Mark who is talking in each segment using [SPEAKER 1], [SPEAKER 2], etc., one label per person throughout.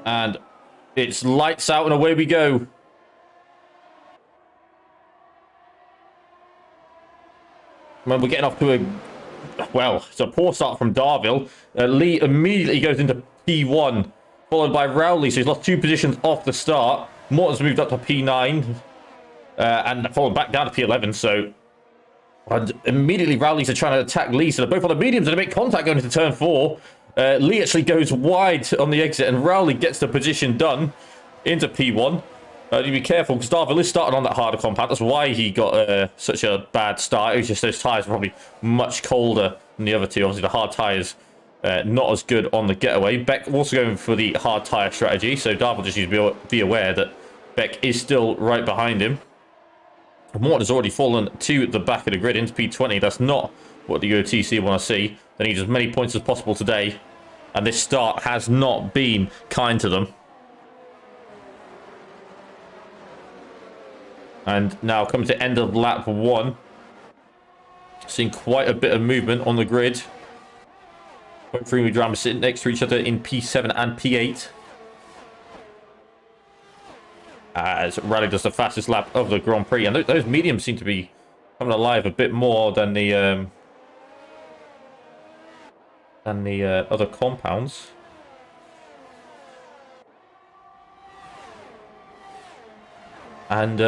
[SPEAKER 1] And it's lights out and away we go. Well, we're getting off to it's a poor start from Darvill. Lee immediately goes into P1, followed by Rowley. So he's lost 2 positions off the start. Morton's moved up to P9 and followed back down to P11. So and immediately Rowley's are trying to attack Lee. So they're both on the mediums and they make contact going into turn 4. Lee actually goes wide on the exit and Rowley gets the position done into P1. You be careful because Darvill is starting on that harder compound. That's why he got such a bad start. It was just those tyres were probably much colder than the other two. Obviously, the hard tyres not as good on the getaway. Beck also going for the hard tyre strategy. So Darvill just needs to be aware that Beck is still right behind him. Morton has already fallen to the back of the grid into P20. That's not what the UOTC want to see. They need as many points as possible today. And this start has not been kind to them. And now coming to end of lap 1. Seeing quite a bit of movement on the grid. Both three drivers sitting next to each other in P7 and P8. As Rally does the fastest lap of the Grand Prix. And those mediums seem to be coming alive a bit more than the other compounds. And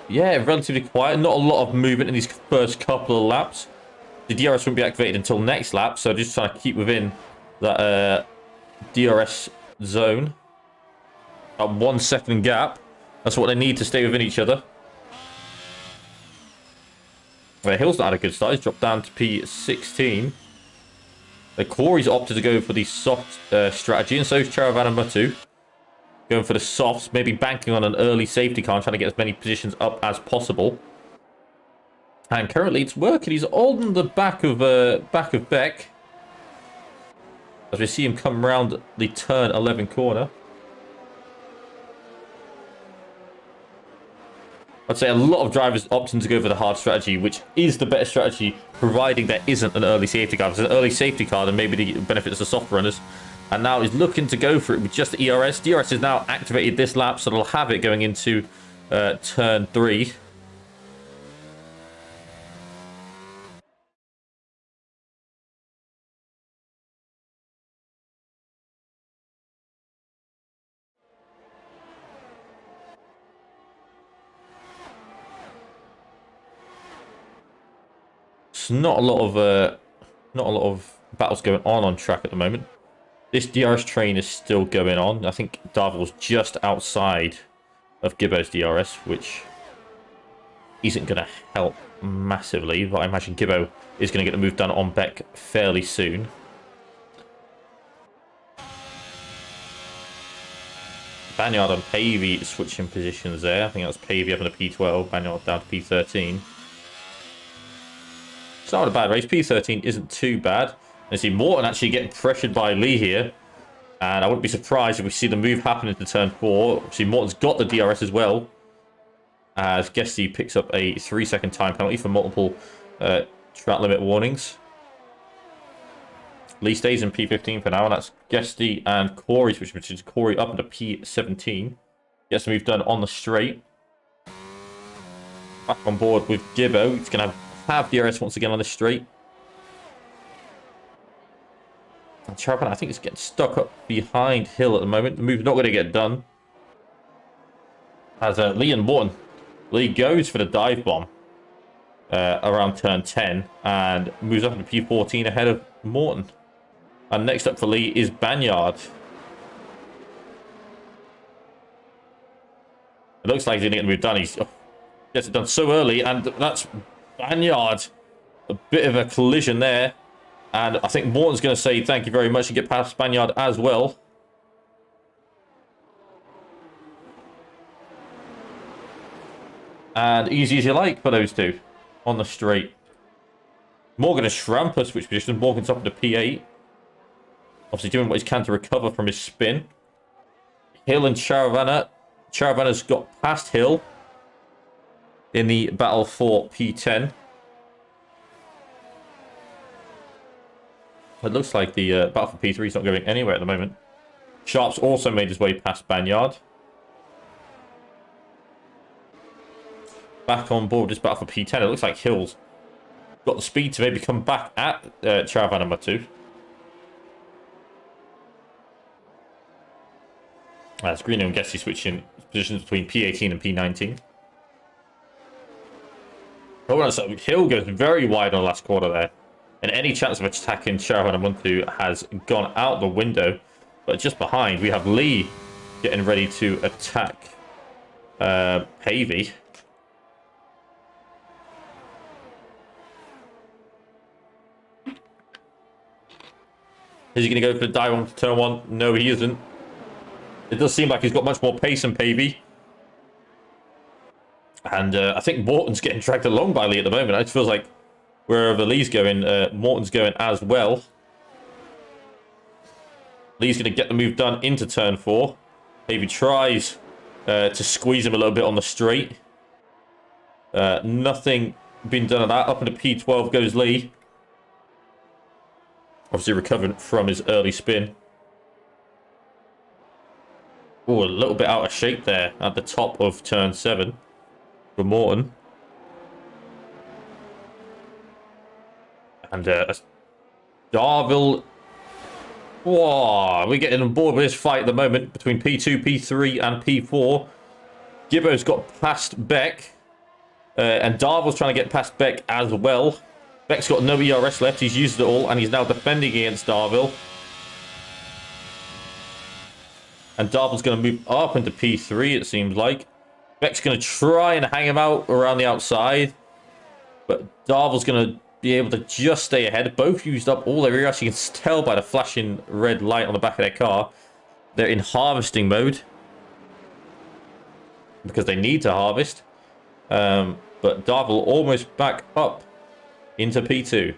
[SPEAKER 1] yeah, relatively quiet. Not a lot of movement in these first couple of laps. The DRS won't be activated until next lap, so just trying to keep within that DRS zone. A 1 second gap. That's what they need to stay within each other. Hill's not had a good start. He's dropped down to P16. Corey's opted to go for the soft strategy, and so is Charavan and Mutu. Going for the softs, maybe banking on an early safety car and trying to get as many positions up as possible. And currently it's working. He's on the back of Beck. As we see him come around the turn 11 corner. I'd say a lot of drivers opting to go for the hard strategy, which is the better strategy, providing there isn't an early safety car. If there's an early safety car, then maybe the benefits the soft runners. And now he's looking to go for it with just the ERS. DRS is now activated this lap, so they'll have it going into turn 3. It's not a lot of battles going on track at the moment. This DRS train is still going on. I think Darvill's just outside of Gibbo's DRS, which isn't going to help massively. But I imagine Gibbo is going to get the move done on Beck fairly soon. Banyard and Pavey switching positions there. I think that's Pavey up in a P12, Banyard down to P13. It's not a bad race. P13 isn't too bad. I see Morton actually getting pressured by Lee here. And I wouldn't be surprised if we see the move happen into turn 4. Obviously, Morton's got the DRS as well. As Guesty picks up a 3-second time penalty for multiple track limit warnings. Lee stays in P15 for now. And that's Guesty and Corey, which is Corey up into P17. Gets the move done on the straight. Back on board with Gibbo. He's going to have DRS once again on the straight. Charavan, I think, is getting stuck up behind Hill at the moment. The move's not going to get done. As Lee and Morton. Lee goes for the dive bomb around turn 10 and moves up into P14 ahead of Morton. And next up for Lee is Banyard. It looks like he's going to get the move done. He gets it done so early, and that's Banyard. A bit of a collision there. And I think Morton's going to say thank you very much and get past Banyard as well. And easy as you like for those two on the straight. Morgan and Schramper switch position. Morgan's up to P8. Obviously doing what he can to recover from his spin. Hill and Charavanna. Charavanna's got past Hill in the battle for P10. It looks like the battle for P3 is not going anywhere at the moment. Sharp's also made his way past Banyard. Back on board this battle for P10. It looks like Hill's got the speed to maybe come back at Charavan number 2. As Vernon and Gaz switching positions between P18 and P19. Oh, so Hill goes very wide on the last quarter there. And any chance of attacking Charavan number 2 has gone out the window. But just behind, we have Lee getting ready to attack Pavey. Is he going to go for the dive on turn 1? No, he isn't. It does seem like he's got much more pace than Pavey. And I think Morton's getting dragged along by Lee at the moment. It feels like wherever Lee's going, Morton's going as well. Lee's going to get the move done into turn 4. Pavey tries to squeeze him a little bit on the straight. Nothing been done of that. Up into P12 goes Lee. Obviously recovering from his early spin. Oh, a little bit out of shape there at the top of turn 7 for Morton. And Darvill. Whoa, we're getting on board with this fight at the moment between P2, P3 and P4. Gibbo's got past Beck. And Darvill's trying to get past Beck as well. Beck's got no ERS left. He's used it all, and he's now defending against Darvill. And Darvill's going to move up into P3, it seems like. Beck's going to try and hang him out around the outside. But Darvill's going to be able to just stay ahead. Both used up all their ERS. You can tell by the flashing red light on the back of their car. They're in harvesting mode. Because they need to harvest. But Darvill almost back up into P2.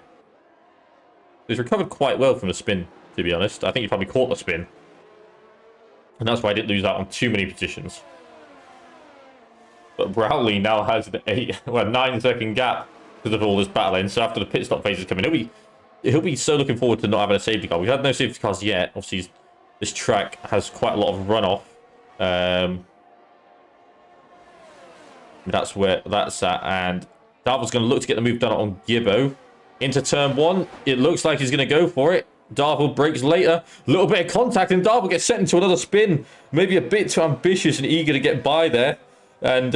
[SPEAKER 1] He's recovered quite well from the spin, to be honest. I think he probably caught the spin. And that's why I didn't lose out on too many positions. But Rowley now has an 9-second gap because of all this battling. So after the pit stop phase is coming, he'll be so looking forward to not having a safety car. We've had no safety cars yet. Obviously, this track has quite a lot of runoff. That's where that's at. And Darvill's going to look to get the move done on Gibbo. Into turn 1. It looks like he's going to go for it. Darvill breaks later. A little bit of contact and Darvill gets set into another spin. Maybe a bit too ambitious and eager to get by there. And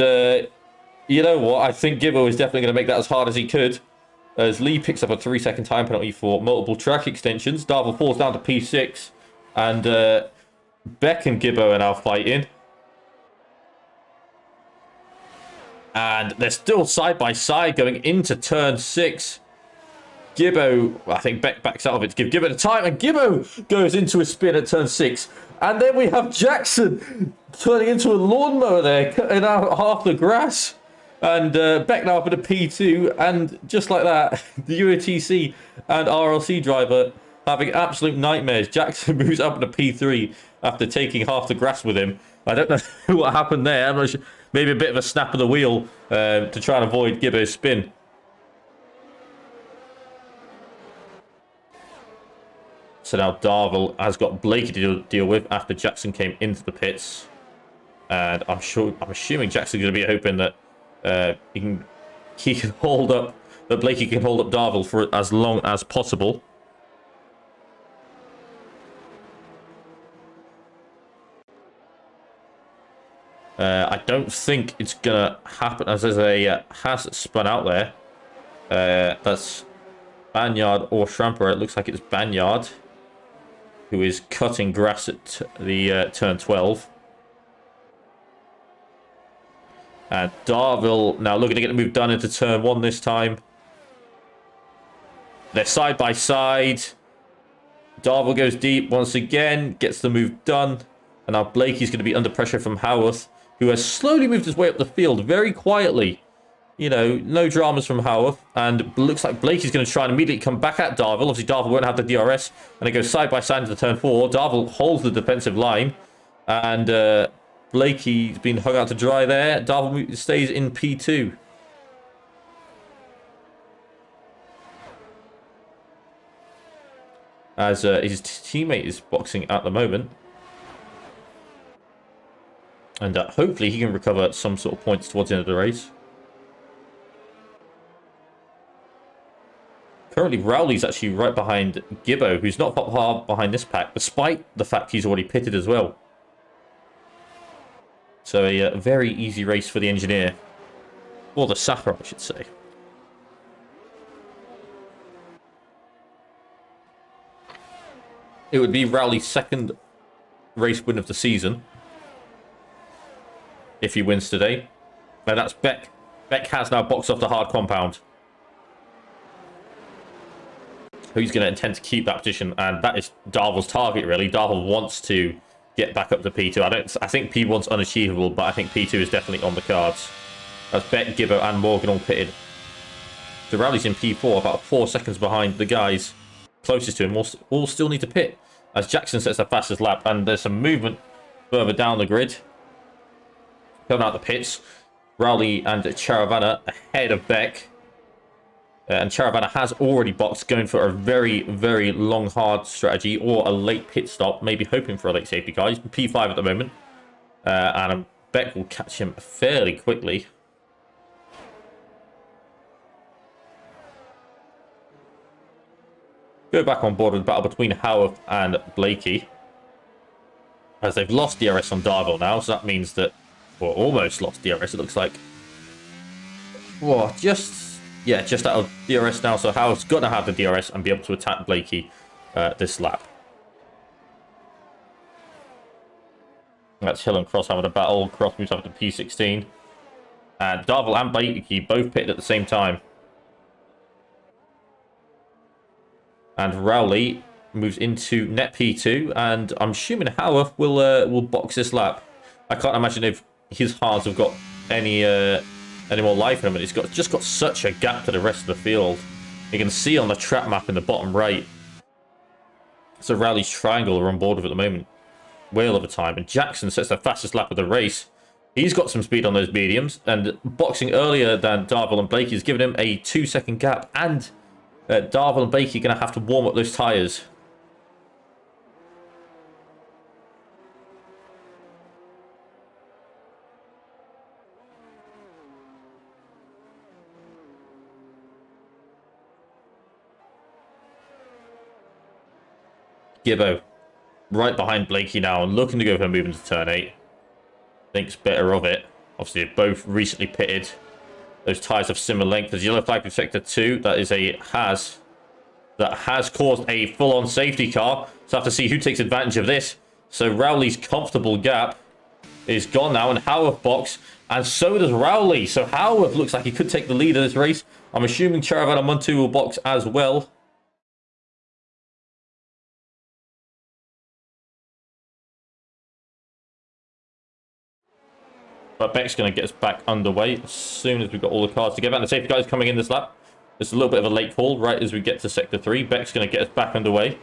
[SPEAKER 1] you know what? I think Gibbo is definitely going to make that as hard as he could. As Lee picks up a 3-second time penalty for multiple track extensions. Darvill falls down to P6. And Beck and Gibbo are now fighting. And they're still side by side going into turn 6. Gibbo, I think Beck backs out of it to give Gibbo the time. And Gibbo goes into a spin at turn 6. And then we have Jackson turning into a lawnmower there, cutting out half the grass. And Beck now up at a P2. And just like that, the UOTC and RLC driver having absolute nightmares. Jackson moves up to P3 after taking half the grass with him. I don't know what happened there. I'm not sure. Maybe a bit of a snap of the wheel to try and avoid Gibbo's spin. So now Darvill has got Blakey to deal with after Jackson came into the pits. And I'm assuming Jackson's going to be hoping that he can hold up, that Blakey can hold up Darvill for as long as possible. I don't think it's gonna happen as there's a has spun out there. That's Banyard or Schramper. It looks like it's Banyard who is cutting grass at the turn 12. And Darvill now looking to get the move done into turn 1 this time. They're side by side. Darvill goes deep once again, gets the move done. And now Blakey's going to be under pressure from Howarth, who has slowly moved his way up the field very quietly. You know, no dramas from Howarth. And looks like Blakey's going to try and immediately come back at Darvill. Obviously, Darvill won't have the DRS. And it goes side by side into turn 4. Darvill holds the defensive line. And Blakey's been hung out to dry there. Darvill stays in P2. As his teammate is boxing at the moment. And hopefully he can recover some sort of points towards the end of the race. Currently, Rowley's actually right behind Gibbo, who's not far behind this pack, despite the fact he's already pitted as well. So a very easy race for the engineer. Or the Sapper, I should say. It would be Rowley's second race win of the season. If he wins today. And that's Beck. Beck has now boxed off the hard compound. Who's going to intend to keep that position, and that is Darvill's target, really. Darvill wants to get back up to P2. I think P1's unachievable, but I think P2 is definitely on the cards. That's Beck, Gibbo, and Morgan all pitted. So Rowley's in P4, about 4 seconds behind the guys closest to him. All still need to pit, as Jackson sets the fastest lap, and there's some movement further down the grid. Coming out the pits, Rowley and Charavana ahead of Beck. And Charavana has already boxed, going for a very, very long, hard strategy or a late pit stop, maybe hoping for a late safety car. He's P5 at the moment. And Beck will catch him fairly quickly. Go back on board with the battle between Howarth and Blakey. As they've lost DRS on Darvill now, so that means that, or almost lost DRS, it looks like. Whoa, just out of DRS now, so Howard's got to have the DRS and be able to attack Blakey this lap. That's Hill and Cross having a battle. Cross moves up to P16. And Darvill and Blakey both pitted at the same time. And Rowley moves into net P2, and I'm assuming Howard will box this lap. I can't imagine if his hards have got any more life in him, and he's just got such a gap to the rest of the field. You can see on the track map in the bottom right. So Rowley's triangle are on board with at the moment. Whale of a time, and Jackson sets the fastest lap of the race. He's got some speed on those mediums, and boxing earlier than Darvill and Blakey has given him a 2-second gap, and Darvill and Blakey are going to have to warm up those tyres. Gibbo right behind Blakey now and looking to go for a move into turn 8. Thinks better of it. Obviously, they've both recently pitted. Those tyres have similar length as yellow flag in sector 2. That is a has. That has caused a full-on safety car. So I have to see who takes advantage of this. So Rowley's comfortable gap is gone now, and Howard box, and so does Rowley. So Howard looks like he could take the lead of this race. I'm assuming Charavan and Muntu will box as well. But Beck's going to get us back underway as soon as we've got all the cars together. And the safety car is coming in this lap. It's a little bit of a late call right as we get to sector 3. Beck's going to get us back underway.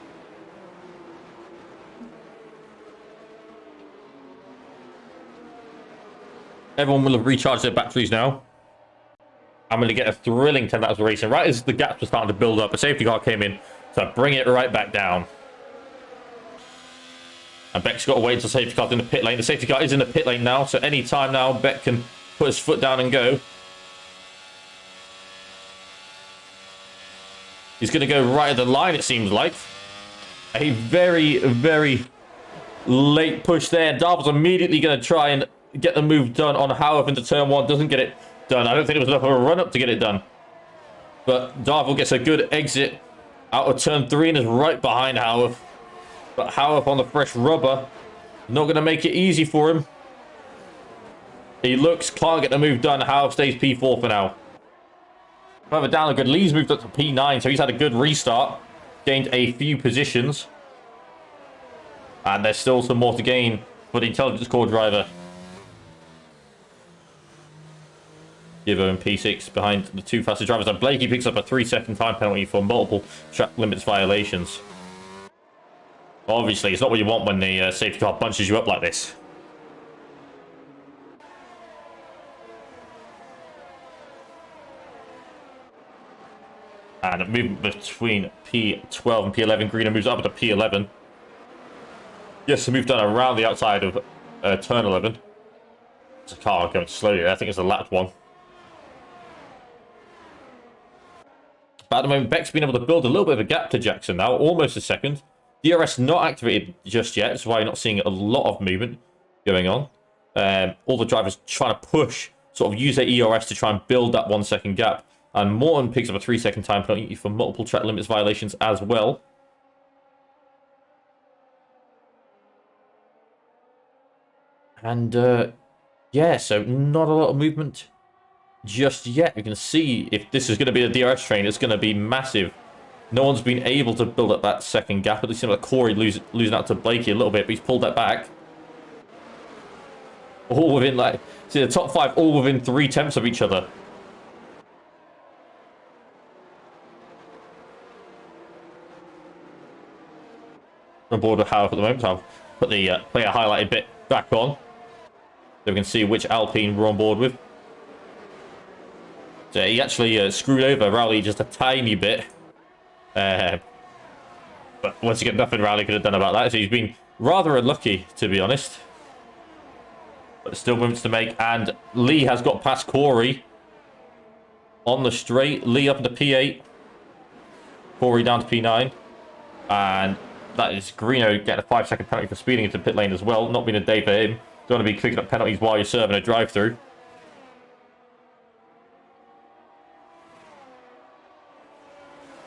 [SPEAKER 1] Everyone will have recharged their batteries now. I'm going to get a thrilling 10 laps of racing. Right as the gaps were starting to build up, a safety car came in to bring it right back down. And Beck's got to wait until safety car's in the pit lane. The safety car is in the pit lane now, so any time now, Beck can put his foot down and go. He's going to go right at the line, it seems like. A very, very late push there. Darvill's immediately going to try and get the move done on Howard into turn 1. Doesn't get it done. I don't think it was enough of a run-up to get it done. But Darvill gets a good exit out of turn 3 and is right behind Howard. But Howard on the fresh rubber. Not going to make it easy for him. He can't get the move done. Howard stays P4 for now. Further down the grid, Lee's moved up to P9, so he's had a good restart. Gained a few positions. And there's still some more to gain for the Intelligence Corps driver. Gibbo in P6 behind the two fastest drivers. And Blakey picks up a 3-second time penalty for multiple track limits violations. Obviously, it's not what you want when the safety car bunches you up like this. And a movement between P12 and P11. Greener moves up to P11. Yes, a move done around the outside of turn 11. It's a car going slowly. I think it's a lapped one. But at the moment, Beck's been able to build a little bit of a gap to Jackson now, almost a second. DRS not activated just yet, that's why you're not seeing a lot of movement going on. All the drivers trying to push, sort of use their ERS to try and build that 1 second gap. And Morton picks up a 3-second time penalty for multiple track limits violations as well. And yeah, so not a lot of movement just yet. You can see if this is going to be a DRS train, it's going to be massive. No one's been able to build up that second gap. At least seems like Corey losing out to Blakey a little bit, but he's pulled that back. All within, like, see the top 5 all within 3/10 of each other. On board with Howard at the moment. I'll put the player highlighted bit back on, so we can see which Alpine we're on board with. So he actually screwed over Rowley just a tiny bit. But once again, nothing Rowley could have done about that. So he's been rather unlucky, to be honest. But still movements to make. And Lee has got past Corey on the straight. Lee up into P8. Corey down to P9. And that is Greeno getting a 5-second penalty for speeding into pit lane as well. Not been a day for him. Don't want to be clicking up penalties while you're serving a drive-through.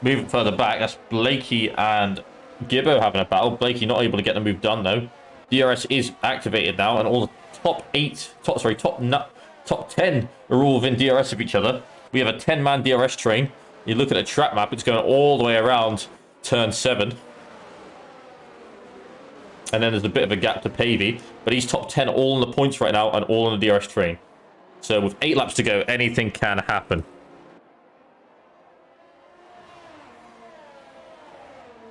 [SPEAKER 1] Moving further back, that's Blakey and Gibbo having a battle. Blakey not able to get the move done though. DRS is activated now, and all the top 10 are all within DRS of each other. We have a 10-man DRS train. You look at the track map, it's going all the way around turn 7. And then there's a bit of a gap to Pavey, but he's top 10 all in the points right now and all on the DRS train. So with 8 laps to go, anything can happen.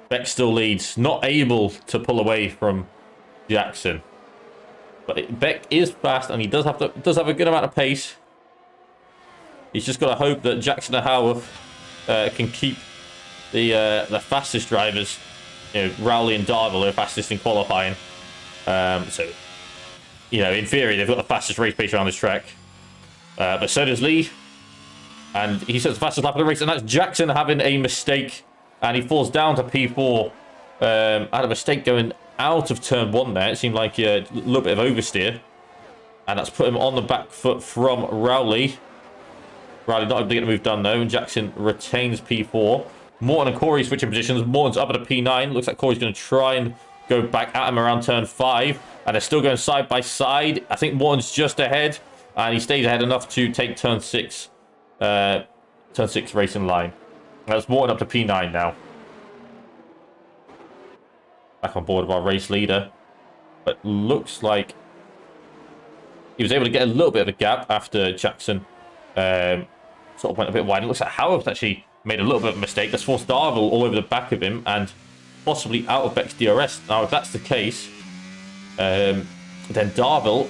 [SPEAKER 1] Beck still leads, not able to pull away from Jackson. But Beck is fast, and he does have a good amount of pace. He's just got to hope that Jackson and Howarth can keep the fastest drivers. You know, Rowley and Darvill are fastest in qualifying. So, you know, in theory, they've got the fastest race pace around this track. But so does Lee. And he sets the fastest lap of the race, and that's Jackson having a mistake. And he falls down to P4. Had a mistake going out of turn 1 there. It seemed like a little bit of oversteer. And that's put him on the back foot from Rowley. Rowley not able to get the move done though. And Jackson retains P4. Morton and Corey switching positions. Morton's up at a P9. Looks like Corey's going to try and go back at him around turn 5. And they're still going side by side. I think Morton's just ahead. And he stays ahead enough to take turn 6. Turn 6 racing line. That's Morton up to P9 now. Back on board with our race leader. But looks like he was able to get a little bit of a gap after Jackson sort of went a bit wide. It looks like Howard actually made a little bit of a mistake. That's forced Darvill all over the back of him and possibly out of Beck's DRS. Now, if that's the case, then Darvill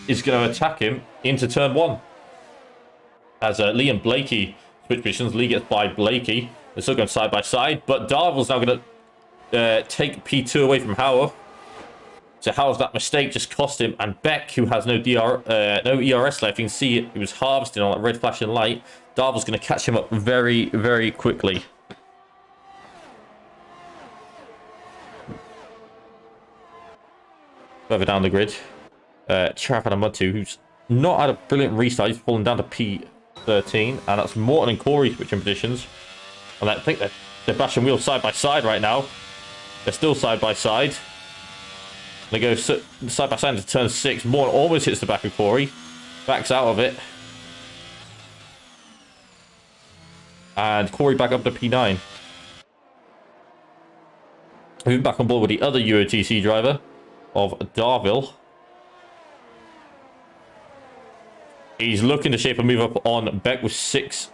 [SPEAKER 1] is going to attack him into turn 1. As Lee and Blakey switch positions. Lee gets by Blakey. They're still going side by side, but Darvill's now going to take P2 away from Howard. So Howard's that mistake just cost him, and Beck, who has no ERS left, you can see he was harvesting on that red flashing light. Darvill's going to catch him up very, very quickly. Further down the grid, Charapanamuttu, who's not had a brilliant restart. He's fallen down to P13, and that's Morton and Corey switching positions. And I think they're bashing wheels side by side right now. They're still side by side. They go side by side into turn 6. Morton almost hits the back of Corey. Backs out of it. And Corey back up to P9. Moving back on board with the other UOTC driver of Darvill. He's looking to shape a move up on Beck with 6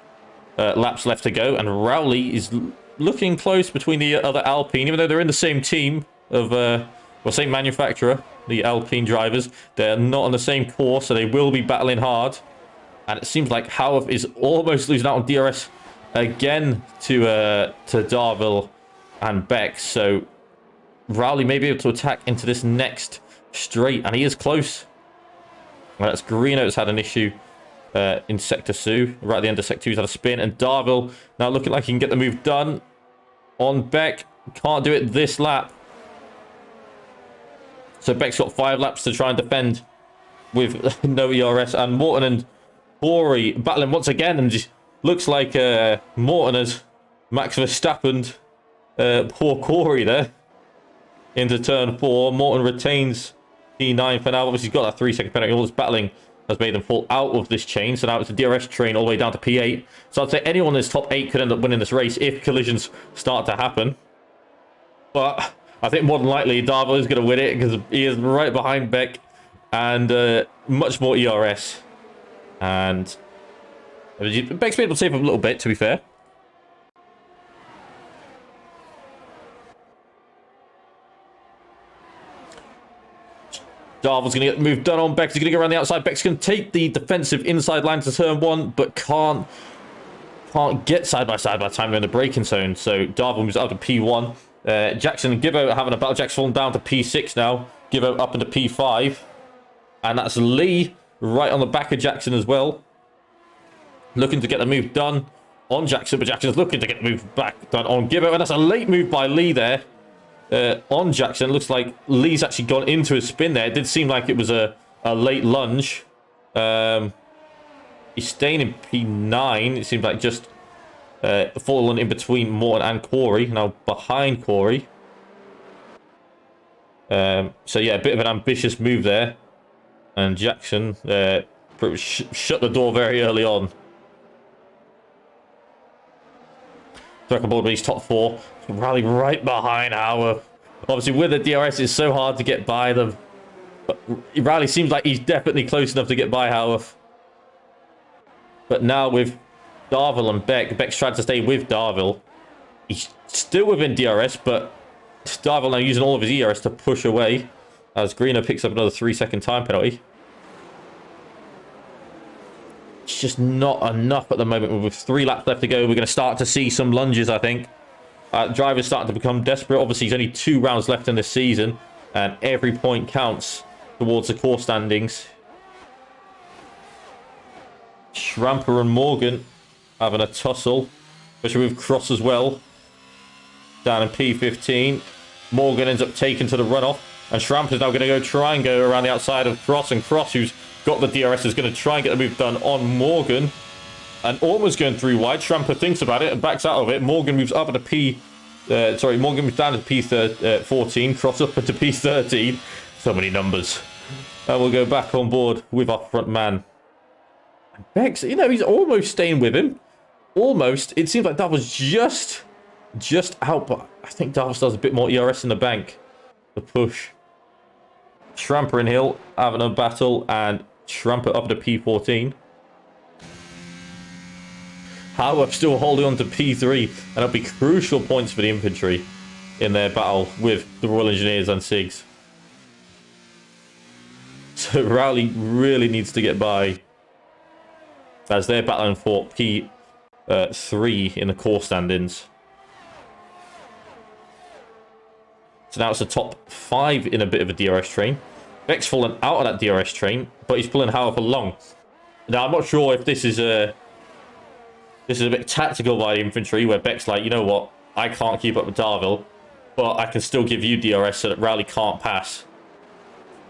[SPEAKER 1] laps left to go. And Rowley is looking close between the other Alpine, even though they're in the same team of... well, same manufacturer, the Alpine drivers. They're not on the same course, so they will be battling hard. And it seems like Howard is almost losing out on DRS again to Darvill and Beck. So Rowley may be able to attack into this next straight, and he is close. That's Greeno that's had an issue in Sector 2. Right at the end of Sector 2, he's had a spin. And Darvill now looking like he can get the move done on Beck. Can't do it this lap. So Beck's got 5 laps to try and defend with no ERS. And Morton and Corey battling once again. And just looks like Morton has Max Verstappen poor Corey there into turn 4. Morton retains P9 for now. Obviously, he's got that 3-second penalty. All this battling has made them fall out of this chain. So now it's a DRS train all the way down to P8. So I'd say anyone in this top 8 could end up winning this race if collisions start to happen. But I think more than likely Darvill is going to win it because he is right behind Beck and much more ERS. And Beck's been able to save a little bit, to be fair. Darvill's going to get the move done on Beck. He's going to go around the outside. Beck's going to take the defensive inside line to turn 1, but can't get side by side by the time they're in the braking zone. So Darvill moves up to P1. Jackson and Gibbo having a battle. Jackson falling down to P6 now. Gibbo up into P5. And that's Lee right on the back of Jackson as well. Looking to get the move done on Jackson, but Jackson's looking to get the move back done on Gibbo. And that's a late move by Lee there. On Jackson. Looks like Lee's actually gone into his spin there. It did seem like it was a late lunge. He's staying in P9. It seems like just fallen in between Morton and Corey. Now behind Corey. So yeah, a bit of an ambitious move there. And Jackson shut the door very early on. Back on board with his top 4. Rally right behind Howard. Obviously, with the DRS, it's so hard to get by them. But Rally seems like he's definitely close enough to get by Howard. But now with Darvill and Beck, Beck's tried to stay with Darvill. He's still within DRS, but Darvill now using all of his ERS to push away. As Greeno picks up another 3-second time penalty. It's just not enough at the moment. With 3 laps left to go, we're going to start to see some lunges, I think. Drivers starting to become desperate. Obviously, there's only 2 rounds left in this season, and every point counts towards the course standings. Schramper and Morgan having a tussle, especially with Cross as well. Down in P15. Morgan ends up taking to the runoff, and Schramper's now going to try and go around the outside of Cross, and Cross, who's got the DRS, is going to try and get the move done on Morgan. And almost going through wide. Schramper thinks about it and backs out of it. Morgan moves up into Morgan moves down to P14. Cross up into P13. So many numbers. And we'll go back on board with our front man. And Bex, you know, he's almost staying with him. Almost. It seems like that was just out, but I think Darvill still has a bit more ERS in the bank. The push. Schramper and Hill having a battle, and Schramper up to P14. However, still holding on to P3, and it'll be crucial points for the infantry in their battle with the Royal Engineers and SIGs. So Rowley really needs to get by as they're battling for P3 in the core standings. So now it's the top 5 in a bit of a DRS train. Beck's fallen out of that DRS train, but he's pulling Howard along. Now, I'm not sure if this is a bit tactical by the infantry, where Beck's like, you know what, I can't keep up with Darvill, but I can still give you DRS so that Rowley can't pass.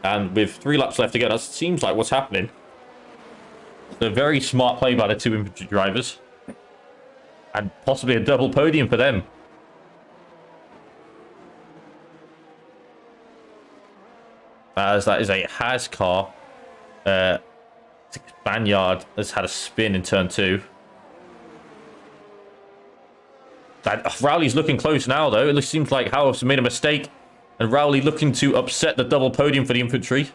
[SPEAKER 1] And with 3 laps left to go, that seems like what's happening. So a very smart play by the 2 infantry drivers. And possibly a double podium for them. As that is a Has car. Banyard has had a spin in turn 2. Rowley's looking close now, though. It seems like Howard's made a mistake. And Rowley looking to upset the double podium for the infantry.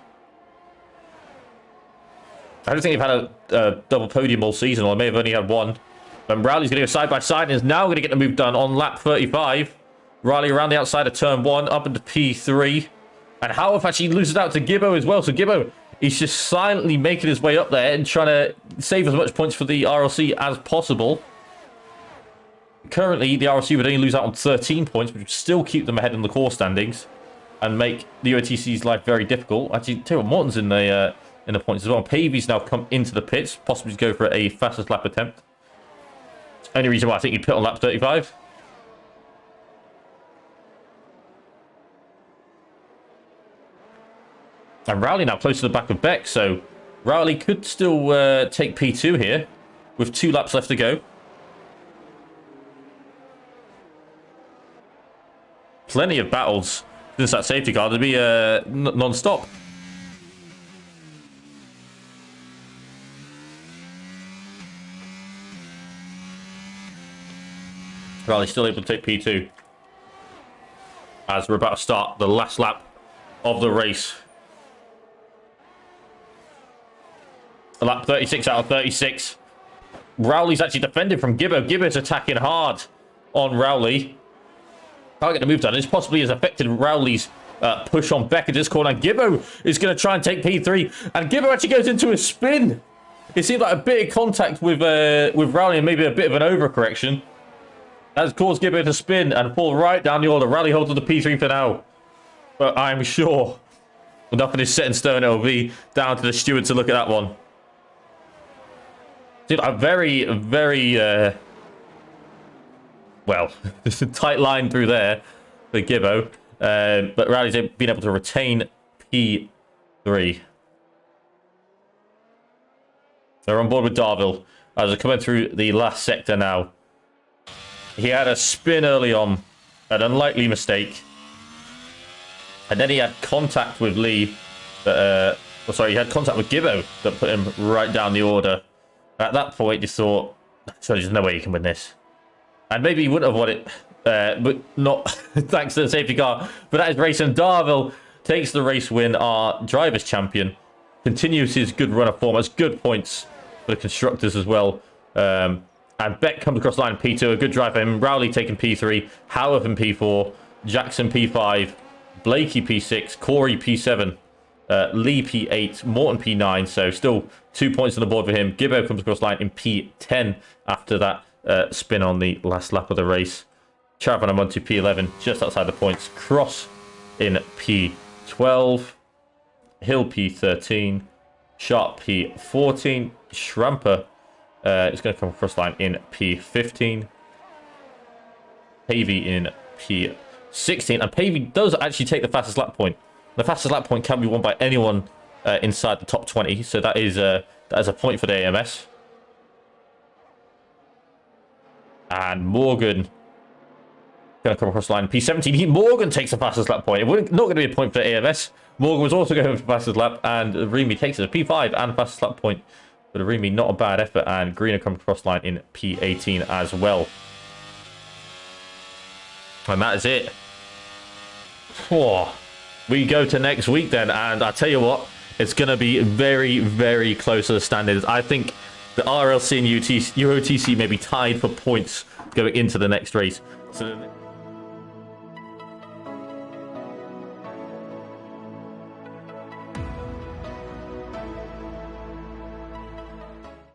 [SPEAKER 1] I don't think they've had a double podium all season, or they may have only had one. But Rowley's going to go side by side and is now going to get the move done on lap 35. Rowley around the outside of turn 1, up into P3. And Howard actually loses out to Gibbo as well. So Gibbo, he's just silently making his way up there and trying to save as much points for the RLC as possible. Currently, the RLC would only lose out on 13 points, which would still keep them ahead in the core standings and make the UOTC's life very difficult. Actually, Taylor Morton's in the in the points as well. Pavy's now come into the pits, possibly to go for a fastest lap attempt. Only reason why I think he pit on lap 35. And Rowley now close to the back of Beck, so Rowley could still take P2 here with 2 laps left to go. Plenty of battles since that safety car to be non-stop. Rowley still able to take P2 as we're about to start the last lap of the race. Lap 36 out of 36. Rowley's actually defended from Gibbo. Gibbo's attacking hard on Rowley. Can't get the move done. This possibly has affected Rowley's push on Beck in this corner. And Gibbo is going to try and take P3. And Gibbo actually goes into a spin. It seemed like a bit of contact with Rowley and maybe a bit of an overcorrection. That's caused Gibbo to spin and fall right down the order. Rowley holds on to P3 for now. But I'm sure nothing is set in stone. It'll be down to the steward to look at that one. A very, very, well, there's a tight line through there for Gibbo. But Rowley's been able to retain P3. They're on board with Darvill as they're coming through the last sector now. He had a spin early on, an unlikely mistake. And then he had contact with Lee. He had contact with Gibbo that put him right down the order. At that point, you thought, so there's no way you can win this. And maybe you wouldn't have won it, but not thanks to the safety car. But that is race, and Darvill takes the race win. Our driver's champion continues his good run of form. Has good points for the constructors as well. And Beck comes across the line P2. A good drive for him. Rowley taking P3. Howard in P4. Jackson P5. Blakey P6. Corey P7. Lee P8, Morton P9, so still 2 points on the board for him. Gibbo comes across line in P10 after that spin on the last lap of the race. Charavan and Monty P11, just outside the points. Cross in P12, Hill P13, Sharp P14, Schramper is going to come across line in P15, Pavey in P16, and Pavey does actually take the fastest lap point. The fastest lap point can be won by anyone inside the top 20, so that is a point for the AMS. And Morgan going to come across the line. P17, Morgan takes the fastest lap point. It not going to be a point for the AMS. Morgan was also going for the fastest lap, and Remy takes it a P5 and fastest lap point. But Remy, not a bad effort, and Greener comes across the line in P18 as well. And that is it. Oh. We go to next week then, and I tell you what, it's going to be very, very close to the standards. I think the RLC and UOTC may be tied for points going into the next race. So